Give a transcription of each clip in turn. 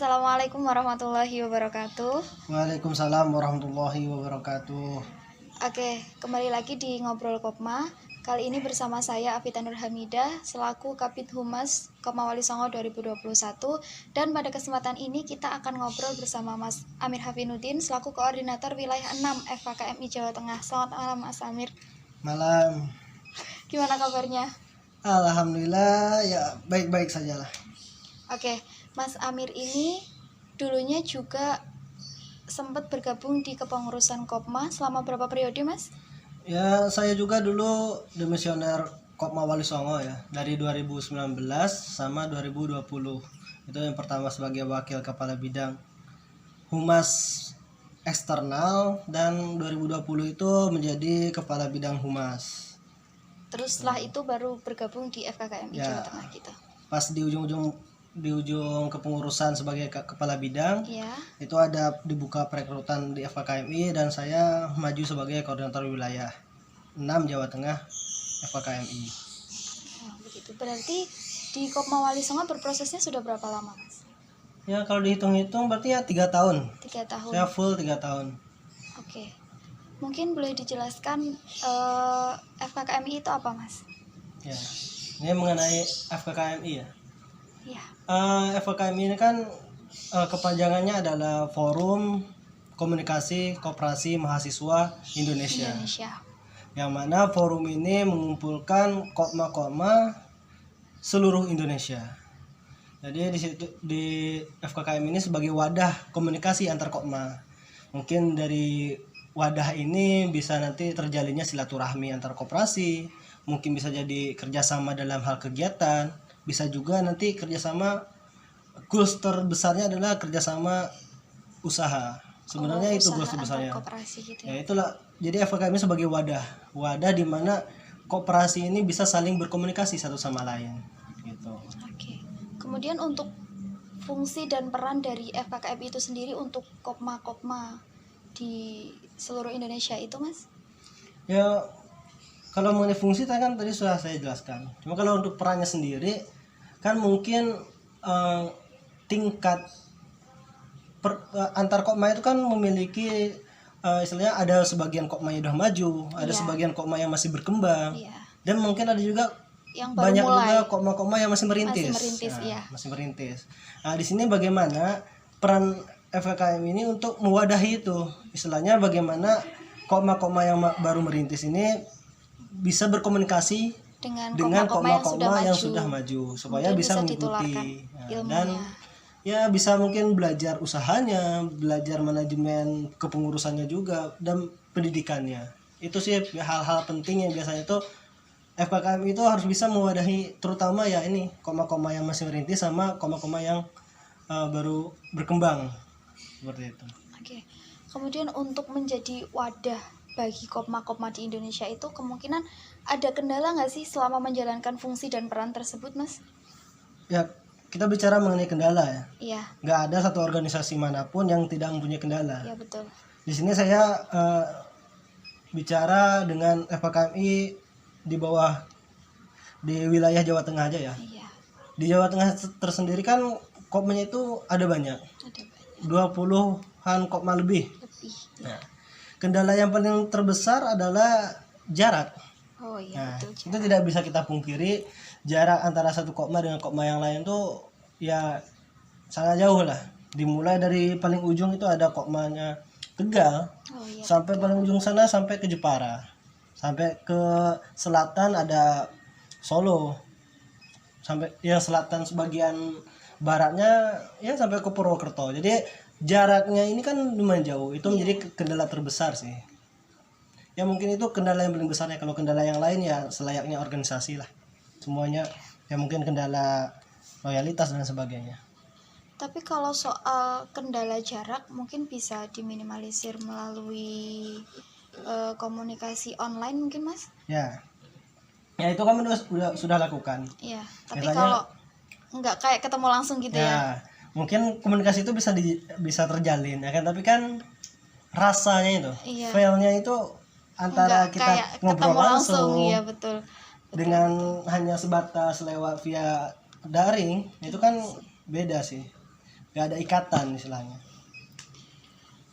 Assalamualaikum warahmatullahi wabarakatuh. Waalaikumsalam warahmatullahi wabarakatuh. Oke, kembali lagi di Ngobrol Kopma. Kali ini bersama saya Afita Nur Hamidah selaku Kabid Humas Kopma Wali Songo 2021. Dan pada kesempatan ini kita akan ngobrol bersama Mas Amir Hafinuddin selaku Koordinator Wilayah 6 FKKMI Jawa Tengah. Selamat malam Mas Amir. Malam. Gimana kabarnya? Alhamdulillah ya baik-baik saja lah. Oke, Mas Amir ini dulunya juga sempat bergabung di kepengurusan Kopma selama berapa periode, Mas? Ya, saya juga dulu demisioner Kopma Wali Songo ya, dari 2019 sama 2020. Itu yang pertama sebagai wakil kepala bidang Humas eksternal, dan 2020 itu menjadi kepala bidang Humas. Terus setelah itu baru bergabung di FKKMI Ya, Jawa Tengah kita. Pas di ujung kepengurusan sebagai kepala bidang, Ya. itu ada dibuka perekrutan di FKKMI dan saya maju sebagai koordinator wilayah 6 Jawa Tengah FKKMI. Oh, begitu. Berarti di Kopma Wali Songo berprosesnya sudah berapa lama, Mas? Ya, kalau dihitung-hitung berarti ya 3 tahun. 3 tahun. Saya full 3 tahun. Oke. Mungkin boleh dijelaskan FKKMI itu apa, Mas? Ya, ini mengenai FKKMI ya. Iya. FKKMI ini kan kepanjangannya adalah Forum Komunikasi Koperasi Mahasiswa Indonesia. Yang mana forum ini mengumpulkan kopma-kopma seluruh Indonesia. Jadi di FKKMI ini sebagai wadah komunikasi antar kopma. Mungkin dari wadah ini bisa nanti terjalinnya silaturahmi antar koperasi, mungkin bisa jadi kerjasama dalam hal kegiatan, bisa juga nanti kerjasama, goals terbesarnya adalah kerjasama usaha. Sebenarnya itu goals terbesarnya. Gitu ya itulah, jadi FKKMI sebagai wadah di mana koperasi ini bisa saling berkomunikasi satu sama lain gitu. Oke. Kemudian untuk fungsi dan peran dari FKKMI itu sendiri untuk kopma-kopma di seluruh Indonesia itu, Mas? Ya, kalau mengenai fungsi kan tadi sudah saya jelaskan. Cuma kalau untuk perannya sendiri kan mungkin tingkat antar kopma itu kan memiliki istilahnya ada sebagian kopma yang udah maju, ada sebagian kopma yang masih berkembang, dan mungkin ada juga yang banyak mulai. juga kopma-kopma yang masih merintis. Masih merintis. Nah, di sini bagaimana peran FKKMI ini untuk mewadahi itu, istilahnya bagaimana kopma-kopma yang baru merintis ini bisa berkomunikasi dengan kopma-kopma yang sudah maju supaya bisa mengikuti dan ya bisa mungkin belajar usahanya, belajar manajemen kepengurusannya juga, dan pendidikannya. Itu sih hal-hal penting yang biasanya itu FKKMI itu harus bisa mewadahi, terutama ya ini kopma-kopma yang masih merintis sama kopma-kopma yang baru berkembang seperti itu. Oke. Kemudian untuk menjadi wadah bagi kopma-kopma di Indonesia itu kemungkinan ada kendala nggak sih selama menjalankan fungsi dan peran tersebut, Mas? Ya, kita bicara mengenai kendala ya. Iya. Nggak ada satu organisasi manapun yang tidak mempunyai kendala. Iya, betul. Di sini saya bicara dengan FKKMI di wilayah Jawa Tengah aja ya. Iya. Di Jawa Tengah tersendiri kan kopmanya itu ada banyak. 20-an kopma lebih. Nah, kendala yang paling terbesar adalah jarak. Oh iya, betul. Itu tidak bisa kita pungkiri, jarak antara satu kopma dengan kopma yang lain tuh ya sangat jauh lah. Dimulai dari paling ujung itu ada kopmanya Tegal, sampai paling ujung sana sampai ke Jepara, sampai ke selatan ada Solo, sampai yang selatan sebagian baratnya ya sampai ke Purwokerto. Jadi jaraknya ini kan lumayan jauh. Itu menjadi kendala terbesar sih. Ya mungkin itu kendala yang paling besarnya. Kalau kendala yang lain ya selayaknya organisasi lah. Semuanya ya mungkin kendala loyalitas dan sebagainya. Tapi kalau soal kendala jarak mungkin bisa diminimalisir melalui komunikasi online mungkin, Mas? Ya itu kami sudah lakukan. Iya. Tapi kalau nggak kayak ketemu langsung gitu ya. Mungkin komunikasi itu bisa terjalin ya kan, tapi kan rasanya itu, file-nya itu antara kita ngobrol langsung ya, betul. dengan hanya sebatas lewat via daring itu kan beda sih. nggak ada ikatan istilahnya.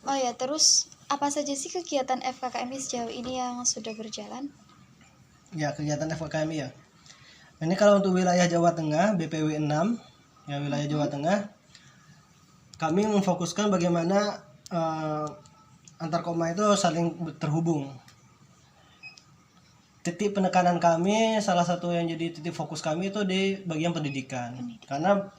Oh ya, terus apa saja sih kegiatan FKKMI sejauh ini yang sudah berjalan? Ya, kegiatan FKKMI ya. Ini kalau untuk wilayah Jawa Tengah, BPW 6, ya wilayah Jawa Tengah, kami memfokuskan bagaimana antar koma itu saling terhubung. Titik penekanan kami, salah satu yang jadi titik fokus kami itu di bagian pendidikan. Karena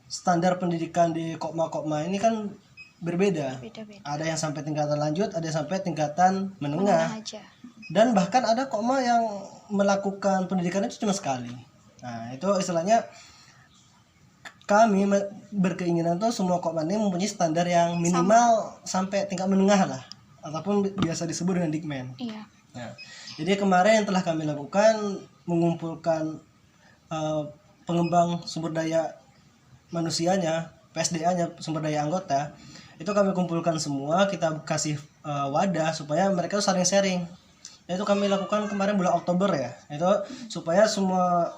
standar pendidikan di koma-koma ini kan berbeda. Ada yang sampai tingkatan lanjut, ada yang sampai tingkatan menengah. Aja. Dan bahkan ada koma yang melakukan pendidikan itu cuma sekali. Nah, itu istilahnya kami berkeinginan tuh semua koma ini mempunyai standar yang minimal sampai tingkat menengah lah, ataupun biasa disebut dengan Dikmen. Iya. Nah, jadi kemarin yang telah kami lakukan mengumpulkan pengembang sumber daya manusianya, PSDA-nya, sumber daya anggota, itu kami kumpulkan semua, kita kasih wadah supaya mereka saling sharing. Itu kami lakukan kemarin bulan Oktober ya, itu supaya semua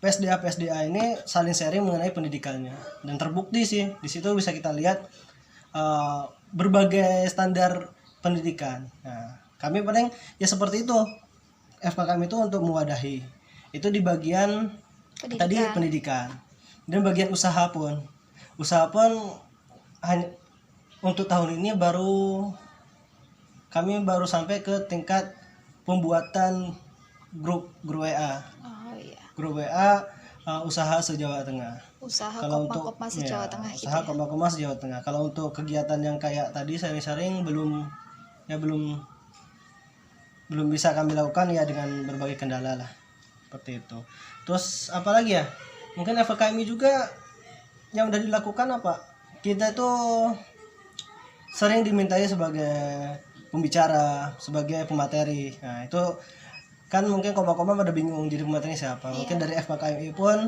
PSDA ini saling sharing mengenai pendidikannya, dan terbukti sih di situ bisa kita lihat berbagai standar pendidikan. Nah, kami paling ya seperti itu, FKKM itu untuk mewadahi itu di bagian tadi pendidikan, dan bagian usaha pun hanya untuk tahun ini kami baru sampai ke tingkat pembuatan grup WA. Oh iya. Grup WA usaha se-Jawa Tengah. Usaha kalau koma-koma se-Jawa Tengah gitu. Usaha koma-koma se-Jawa Tengah. Kalau untuk kegiatan yang kayak tadi sharing-sharing belum bisa kami lakukan ya, dengan berbagai kendala lah. Seperti itu. Terus apa lagi ya? Mungkin FKKMI juga yang udah dilakukan apa? Kita itu sering dimintai sebagai pembicara, sebagai pemateri. Nah, itu kan mungkin koma-koma pada bingung jadi pemateri siapa. Mungkin dari FKKMI pun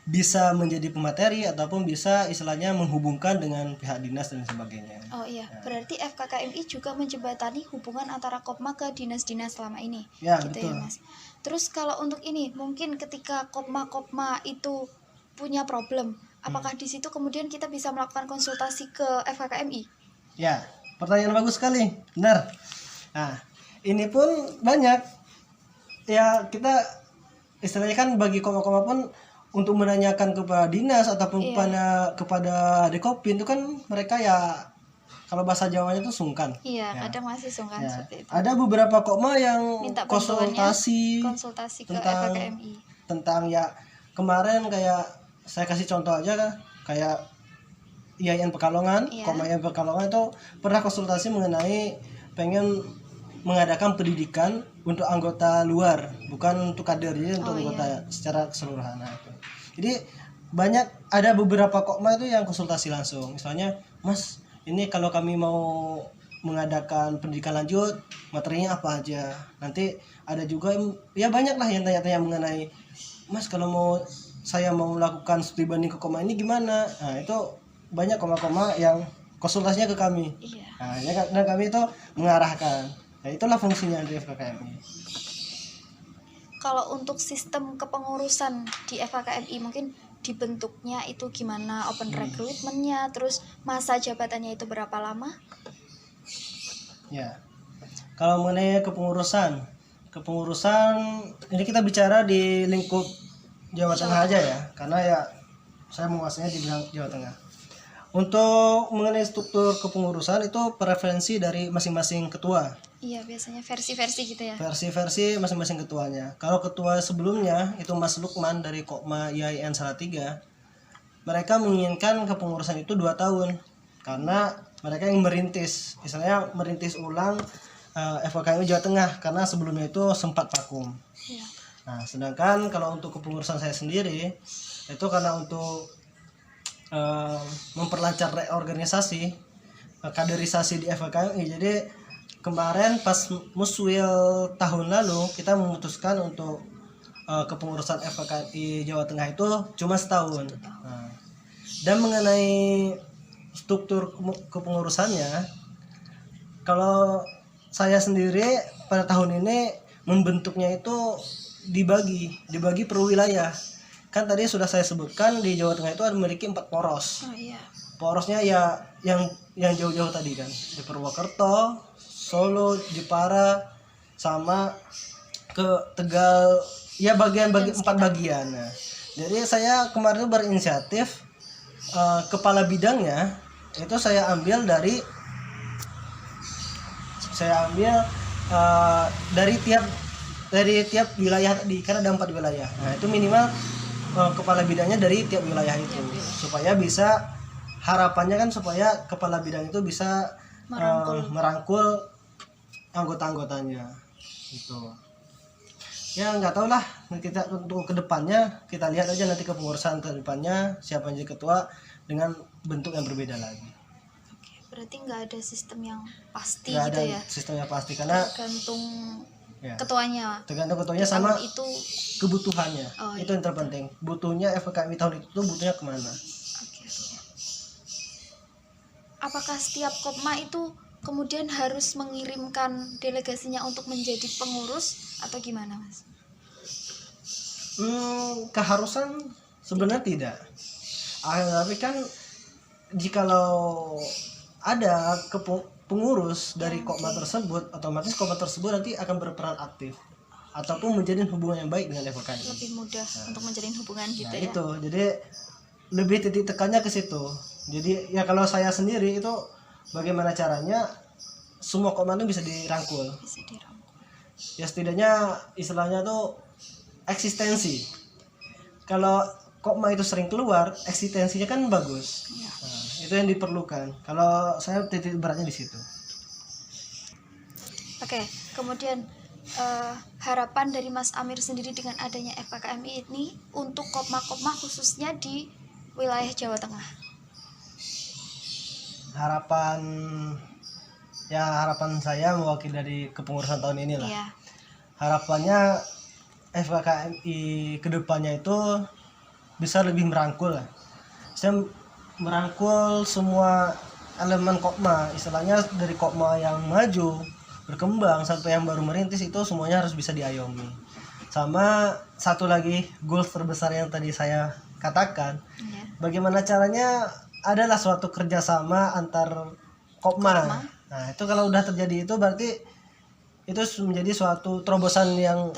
bisa menjadi pemateri ataupun bisa istilahnya menghubungkan dengan pihak dinas dan sebagainya. Oh iya, berarti FKKMI juga menjembatani hubungan antara Kopma ke dinas-dinas selama ini. Ya, gitu betul. Ya, Mas. Terus kalau untuk ini, mungkin ketika Kopma itu punya problem, apakah di situ kemudian kita bisa melakukan konsultasi ke FKKMI? Ya, pertanyaan bagus sekali. Benar. Nah, ini pun banyak. Ya, kita istilahnya kan bagi koma-koma pun untuk menanyakan kepada dinas ataupun kepada Dekopin itu kan mereka ya kalau bahasa Jawanya itu sungkan. Iya, kadang masih sungkan seperti itu. Ada beberapa koma yang minta konsultasi ke FKKMI tentang ya kemarin kayak saya kasih contoh aja kayak IAIN Pekalongan, koma IAIN Pekalongan itu pernah konsultasi mengenai pengen mengadakan pendidikan untuk anggota luar, bukan untuk kader, jadi untuk anggota secara keseluruhan. Nah, itu. Jadi ada beberapa kokma itu yang konsultasi langsung. Misalnya, Mas, ini kalau kami mau mengadakan pendidikan lanjut, materinya apa aja? Nanti ada juga ya banyak lah yang tanya-tanya mengenai, Mas, kalau saya mau melakukan studi banding ke koma ini gimana? Nah, itu banyak koma-koma yang konsultasinya ke kami. Iya. Nah, dan kami itu mengarahkan. Nah, itulah fungsinya di FKKMI. Kalau untuk sistem kepengurusan di FKKMI mungkin dibentuknya itu gimana, open recruitment-nya, terus masa jabatannya itu berapa lama? Ya, kalau mengenai kepengurusan ini kita bicara di lingkup Jawa Tengah aja ya, karena ya saya menguasainya di bidang Jawa Tengah. Untuk mengenai struktur kepengurusan itu preferensi dari masing-masing ketua. Iya, biasanya versi-versi gitu ya. Versi-versi masing-masing ketuanya. Kalau ketua sebelumnya itu Mas Lukman dari Kopma IAIN Salatiga, mereka menginginkan kepengurusan itu 2 tahun karena mereka yang merintis, misalnya merintis ulang FKKMI Jawa Tengah karena sebelumnya itu sempat vakum. Iya. Nah, sedangkan kalau untuk kepengurusan saya sendiri itu karena untuk memperlancar reorganisasi kaderisasi di FKKMI, jadi kemarin pas muswil tahun lalu kita memutuskan untuk kepengurusan FKKMI Jawa Tengah itu cuma setahun. Nah, dan mengenai struktur kepengurusannya, kalau saya sendiri pada tahun ini membentuknya itu dibagi per wilayah. kan tadi sudah saya sebutkan di Jawa Tengah itu memiliki 4 poros. Oh iya. Porosnya ya yang jauh-jauh tadi kan, di Purwokerto, Solo, Jepara, sama ke Tegal, ya bagian-bagian 4 bagian. Nah, jadi saya kemarin berinisiatif kepala bidangnya itu saya ambil dari dari tiap wilayah tadi, karena ada 4 wilayah. Nah, itu minimal kepala bidangnya dari tiap wilayah itu, supaya bisa, harapannya kan supaya kepala bidang itu bisa merangkul anggota-anggotanya gitu. Ya nggak tahu lah, kita untuk kedepannya kita lihat aja nanti kepengurusan kedepannya siapa yang jadi ketua dengan bentuk yang berbeda lagi. Oke, berarti nggak ada sistem yang pasti Nggak gitu ada ya? sistem yang pasti karena Tergantung ya, ketuanya. tergantung ketuanya sama itu kebutuhannya. iya, Itu yang terpenting. Butuhnya FKMI tahun itu butuhnya kemana? Oke. Apakah setiap Kopma itu kemudian harus mengirimkan delegasinya untuk menjadi pengurus atau gimana, Mas? Keharusan sebenarnya tidak. Tapi kan jikalau ada pengurus dari Kopma tersebut, otomatis Kopma tersebut nanti akan berperan aktif ataupun menjalin hubungan yang baik dengan FKMI. Lebih mudah untuk menjalin hubungan gitu ya. Itu. Jadi lebih titik tekannya ke situ. Jadi ya kalau saya sendiri itu bagaimana caranya semua Kopma itu bisa dirangkul. Bisa dirangkul. Ya setidaknya istilahnya tuh eksistensi. Kalau Kopma itu sering keluar, eksistensinya kan bagus. Ya. Nah, itu yang diperlukan. Kalau saya titik beratnya di situ. Oke, kemudian harapan dari Mas Amir sendiri dengan adanya FKKMI ini untuk Kopma-Kopma khususnya di wilayah Jawa Tengah. Harapan saya mewakili dari kepengurusan tahun ini lah. Iya. Harapannya FKKMI kedepannya itu bisa lebih merangkul lah. Saya merangkul semua elemen Kopma, istilahnya dari Kopma yang maju, berkembang sampai yang baru merintis itu semuanya harus bisa diayomi. Sama satu lagi goals terbesar yang tadi saya katakan, bagaimana caranya adalah suatu kerjasama antar Kopma. Nah itu kalau udah terjadi itu berarti itu menjadi suatu terobosan yang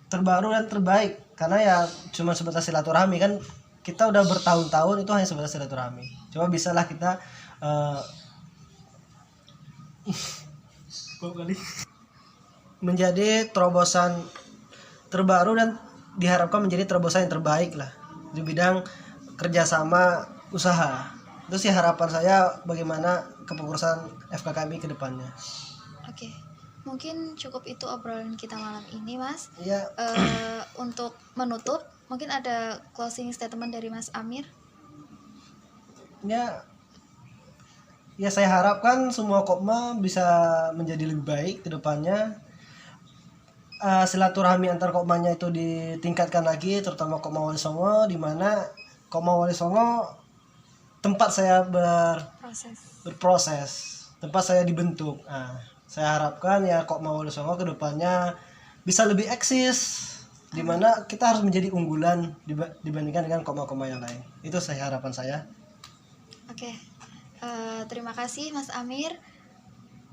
terbaru dan terbaik, karena ya cuma sebatas silaturahmi kan, kita udah bertahun-tahun itu hanya sebatas silaturahmi. Coba bisalah kita menjadi terobosan terbaru dan diharapkan menjadi terobosan yang terbaik lah di bidang kerjasama usaha. Itu sih harapan saya bagaimana kepengurusan FKKMI ke depannya. Oke. Mungkin cukup itu obrolan kita malam ini, Mas. Iya. Untuk menutup, mungkin ada closing statement dari Mas Amir. Ya saya harapkan semua Kopma bisa menjadi lebih baik ke depannya. Silaturahmi antar Kopmanya itu ditingkatkan lagi, terutama Kopma Wali Songo, di mana Kopma Wali Songo tempat saya berproses, tempat saya dibentuk. Saya harapkan ya Kopma Wali Songo ke depannya bisa lebih eksis, di mana kita harus menjadi unggulan dibandingkan dengan Kopma-Kopma yang lain. Itu harapan saya. Oke. Terima kasih Mas Amir.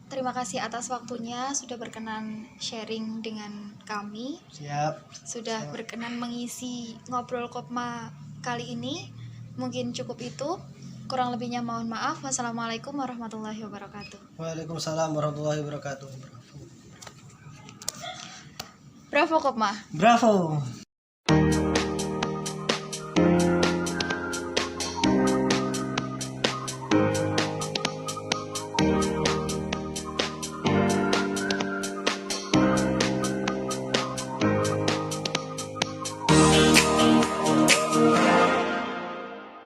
Terima kasih atas waktunya sudah berkenan sharing dengan kami. Siap. Sudah berkenan mengisi ngobrol Kopma kali ini. Mungkin cukup itu. Kurang lebihnya mohon maaf. Wassalamualaikum warahmatullahi wabarakatuh. Waalaikumsalam warahmatullahi wabarakatuh. Bravo Kopma. Bravo.